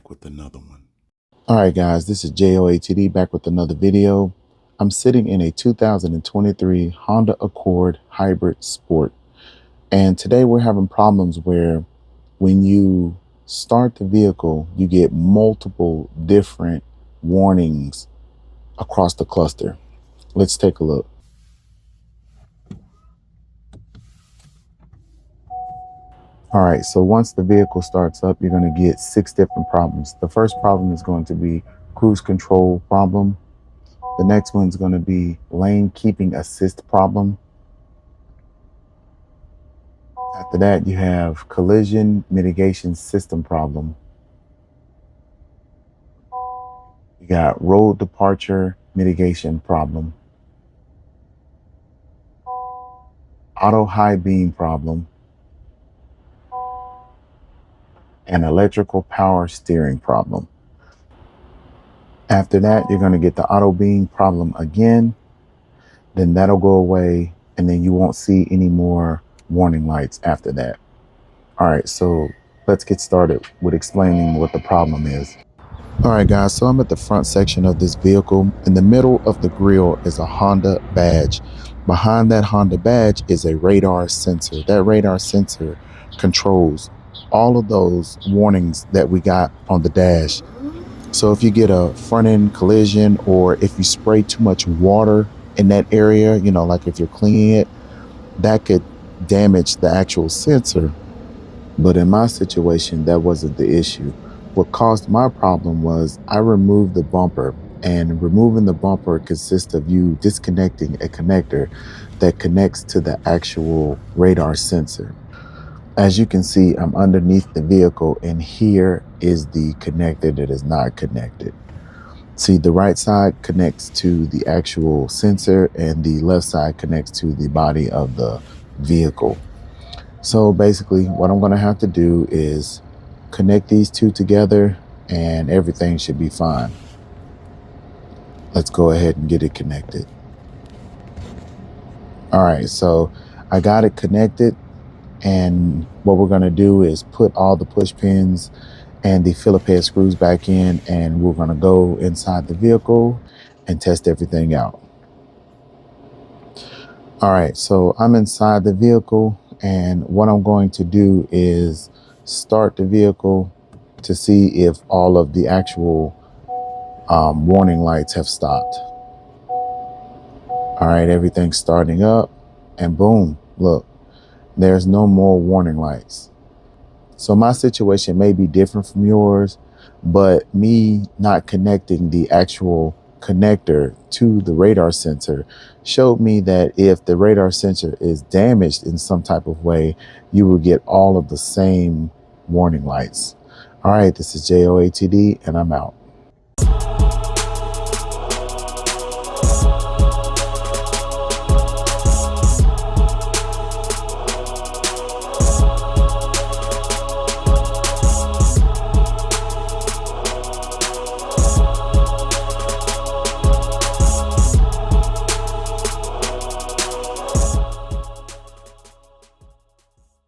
back with another one. All right, guys, this is J.O.A.T.D. back with another video. I'm sitting in a 2023 Honda Accord Hybrid Sport. And today we're having problems where when you start the vehicle, you get multiple different warnings across the cluster. Let's take a look. All right, so once the vehicle starts up, you're going to get 6 different problems. The first problem is going to be cruise control problem. The next one's going to be lane keeping assist problem. After that, you have collision mitigation system problem. You got road departure mitigation problem. Auto high beam problem. And electrical power steering problem. After that, you're going to get the auto beam problem again. Then that'll go away, and then you won't see any more warning lights after that. All right, so let's get started with explaining what the problem is. All right, guys, so I'm at the front section of this vehicle. In the middle of the grille is a Honda badge. Behind that Honda badge is a radar sensor. That radar sensor controls all of those warnings that we got on the dash. So if you get a front end collision, or if you spray too much water in that area, you know, like if you're cleaning it, that could damage the actual sensor. But in my situation, that wasn't the issue. What caused my problem was I removed the bumper, and removing the bumper consists of you disconnecting a connector that connects to the actual radar sensor. As you can see, I'm underneath the vehicle, and here is the connector that is not connected. See, the right side connects to the actual sensor, and the left side connects to the body of the vehicle. So basically, what I'm going to have to do is connect these two together, and everything should be fine. Let's go ahead and get it connected. All right, so I got it connected. And what we're going to do is put all the push pins and the Phillips head screws back in, and we're going to go inside the vehicle and test everything out. All right, so I'm inside the vehicle, and what I'm going to do is start the vehicle to see if all of the actual warning lights have stopped. All right, everything's starting up, and boom, look. There's no more warning lights. So my situation may be different from yours, but me not connecting the actual connector to the radar sensor showed me that if the radar sensor is damaged in some type of way, you will get all of the same warning lights. All right, this is J.O.A.T.D. and I'm out.